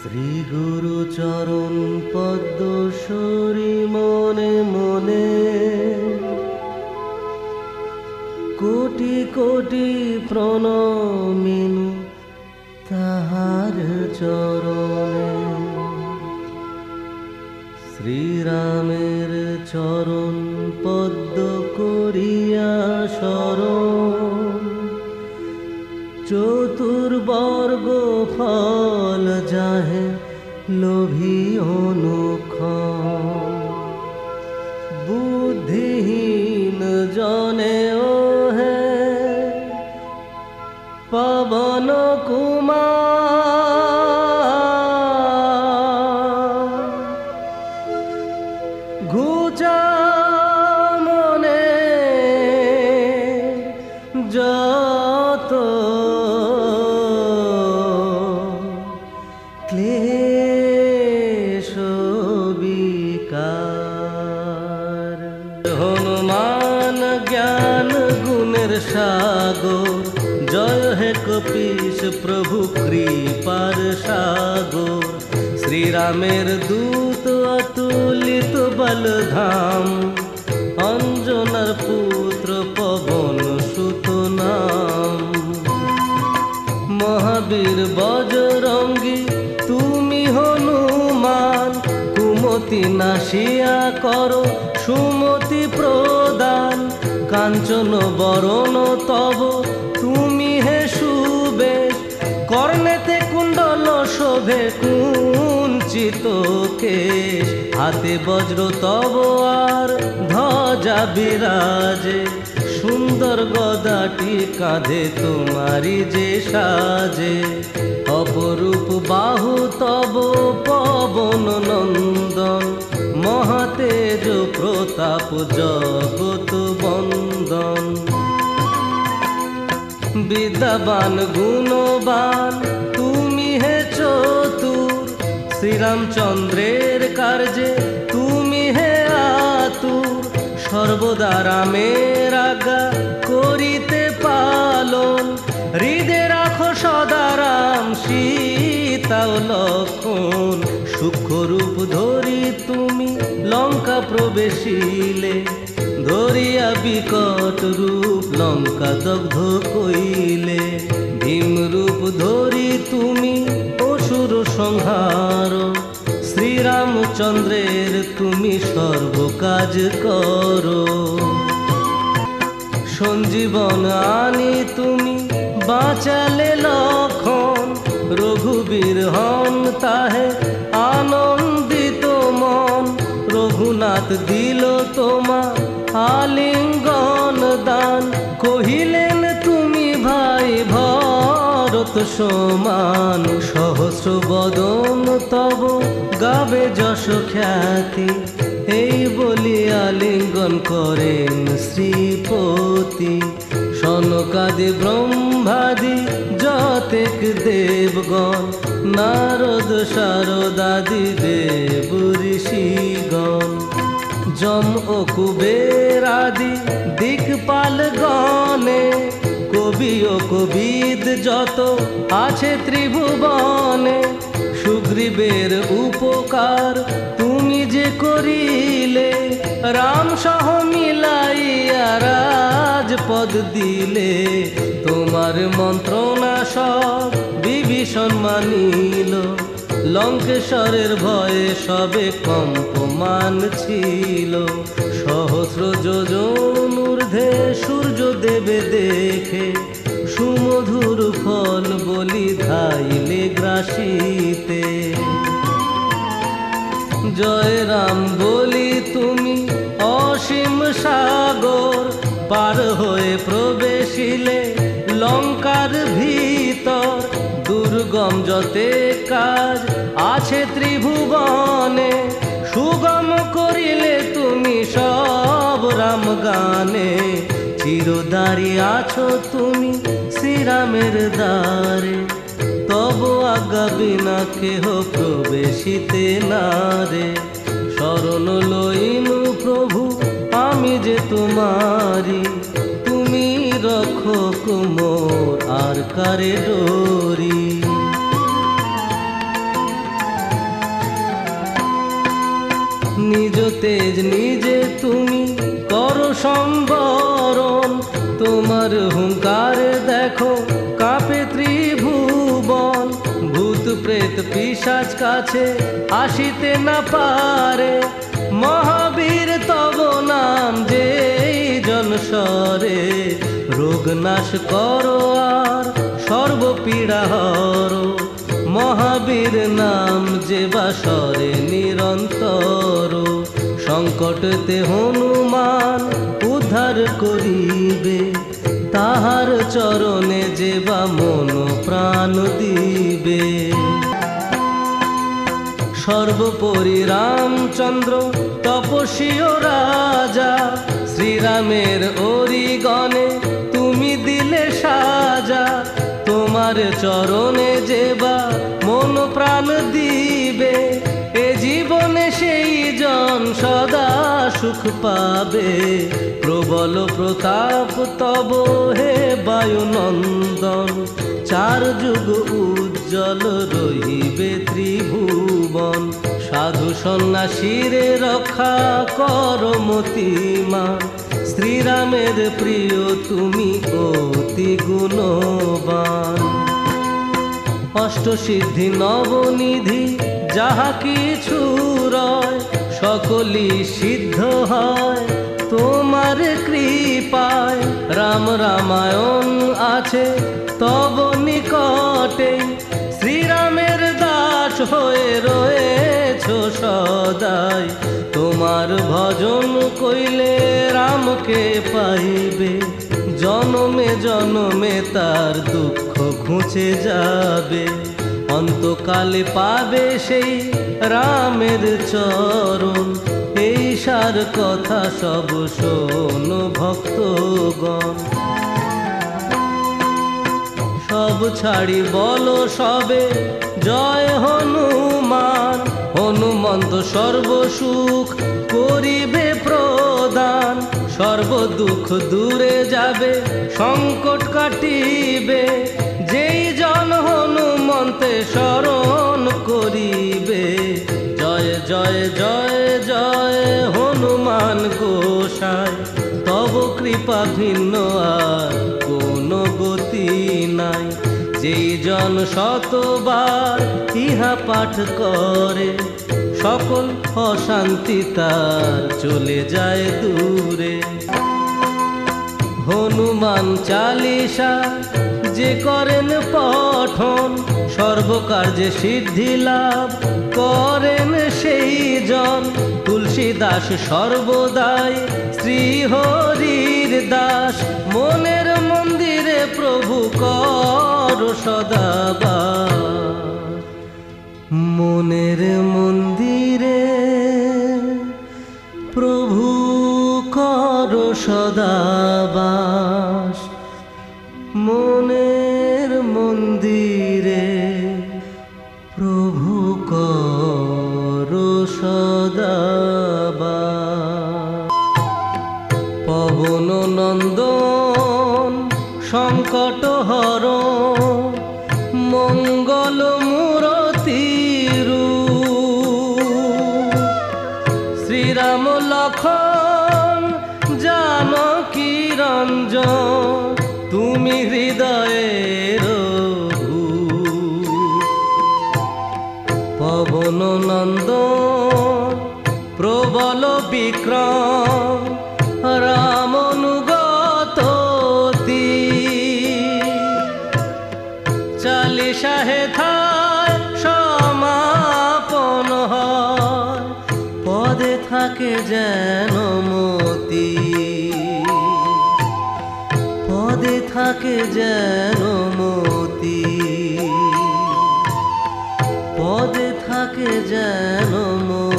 শ্রী গুরু চরণ পদ্ম সরি মনে মনে কোটি কোটি প্রণমিনু তাহার চরণে। শ্রীরামের চরণ পদ্ম করিয়া শরণ, চতুর্বর্গ ফল যাহে লোভী অনুক্ষণ। বুদ্ধিহীন জনে ও হে পবন কুমার, ঘুচা মনে যত ক্লেশ বিকার। হনুমান জ্ঞান গুণের সাগর, জয় হে কপীশ প্রভু কৃপার সাগর। শ্রীরামের দূত অতুলিত বলধাম, অঞ্জনার পুত্র পবন সুত নাম। মহাবীর বজরঙ্গী তুমি হনুমান, কুমতি নাশিয়া করো সুমতি প্রদান। কাঞ্চন বরণ তব তুমি হে সুবেশ, কর্ণেতে কুণ্ডল শোভে কুঞ্চিত কেশ। হাতে বজ্র তব আর ধ্বজা বিরাজে, সুন্দর গদাটি কাঁধে তোমারি যে সাজে। অপরূপ বাহু তব পবন নন্দন, মহাতেজ প্রতাপ জগত বন্দন। বিদ্যাবান গুণবান তুমি হে চতুর, শ্রীরামচন্দ্রের কার্যে তুমি হে আতুর। সর্বদা রামের আজ্ঞা করিতে পালন, হৃদে রাখো সদা রাম সীতা ও লক্ষণ। সূক্ষ্মরূপ ধরি তুমি লঙ্কা প্রবেশিলে, ধরিয়া বিকট রূপ লঙ্কা দগ্ধ কইলে। ভীম রূপ ধরি তুমি অসুর সংহার, শ্রীরামচন্দ্রের তুমি সর্ব কাজ করো। সঞ্জীবন আনি তুমি বাঁচালে লক্ষণ, রঘুবীর হন তাহে আনন্দিত মন। রঘুনাথ দিল তোমার আলিঙ্গন দান, কহিলেন তুমি ভাই ভরত সমান। সহস্র বদন তব গাবে যশ খ্যাতি, এই বলি আলিঙ্গন করেন শ্রীপতি। সনকাদি ব্রহ্মাদি যতেক দেবগণ, নারদ শারদাদি দেব ঋষিগণ। যম ও কুবের আদি দিকপাল গণে, কবি ও কবিদ যত আছে ত্রিভুবনে। সুগ্রীবের উপকার তুমি যে করিলে, রাম সহ মিলাইয়া রাজপদ দিলে। তোমার মন্ত্রণা সব বিভীষণ মানিল, লঙ্কেশ্বরের ভয়ে সবে কম্পমান ছিল। সহস্র যোজন ঊর্ধ্বে সূর্য দেবে দেখে, সুমধুর ফল বলি ধাইলে গ্রাসিতে। জয় রাম বলি তুমি অসীম সাগর, পার হয়ে প্রবেশিলে লঙ্কার ভিতর। দুর্গম যতে কাজ আছে ত্রিভুবনে, সুগম করিলে তুমি সব রাম গানে। চিরদারি আছো তুমি শ্রীরামের দ্বারে, তব আজ্ঞা বিনা কেহ প্রবেশিতে নারে। শরণ লইনু প্রভু আমি যে তোমারি, তুমি রক্ষক মোর আর কারে ডোরি। নিজ তেজ নিজে তুমি করো সম্বরণ, তোমার হুঙ্কারে দেখো কাঁপে ত্রিভুবন। ভূত প্রেত পিশাচ কাছে আসিতে না পারে, মহাবীর তব নাম যেই জনস্বরে। রোগ নাশ করো আর সর্বপীড়া হরো, মহাবীর নাম যে বাসরে নিরন্তর। সংকটতে হনুমান উদ্ধার করিবে, তাহার চরণে যে বা মন প্রাণ দিবে। সর্বোপরি রামচন্দ্র তপস্বী ও রাজা, শ্রীরামের অরিগণে তুমি দিলে সাজা। তোমার চরণে যে বা মন প্রাণ দিবে, এ জীবনে সেই জন সদা সুখ পাবে। প্রবল প্রতাপ তব হে বায়ুনন্দন, চার যুগ উজ্জ্বল রহিবে ত্রিভুবন। সাধু সন্ন্যাসীরে রক্ষা কর মতিমান, শ্রীরামের প্রিয় তুমি অতি গুণবান। অষ্টসিদ্ধি নবনিধি যাহা কিছু রয়, সকলই সিদ্ধ হয় তোমার কৃপায়। রাম রামায়ণ আছে তব নিকটে, শ্রীরামের দাস হয়ে রয়েছ সদাই। তোমার ভজন কইলে রামকে পাইবে, জনমে জনমে তার দুঃখ ঘুচে যাবে। অন্তকালে পাবে সেই রামের চরণ, এই সার কথা সব শোন ভক্তগণ। সব ছাড়ি বলো সবে জয় হনুমান, হনুমন্ত সর্বসুখ করিবে প্রদান। সর্বদুঃখ দূরে যাবে সংকট কাটিবে, যেই জন হনুমন্তে শরণ করিবে। জয় জয় জয় জয় হনুমান গোসাই, তব কৃপা ভিন্ন আর কোনো গতি নাই। যেই জন শতবার ইহা পাঠ করে, সকল অশান্তি তার চলে যায় দূরে। হনুমান চালিসা যে করেন পঠন, সর্বকার্যে সিদ্ধি লাভ করেন সেই জন। তুলসীদাস সর্বদাই শ্রীহরির দাস, মনের মন্দিরে প্রভু কর সদাবাস। মনের মন্দিরে প্রভু কর সদাবাস, মনের মন্দিরে প্রভু কর সদাবাস। পবন নন্দন সংকট হর, মঙ্গল মূরতি রূপ। শ্রীরাম লক্ষণ জানকী রঞ্জন, তুমি হৃদয়ের ভূপ। পবন নন্দন প্রবল বিক্রম, রামনুগত চালিশা হেথায় সমাপন হয়, পদে থাকে যেন মতি। পদে থাকে যেন মতি, পদে থাকে যেন মতি।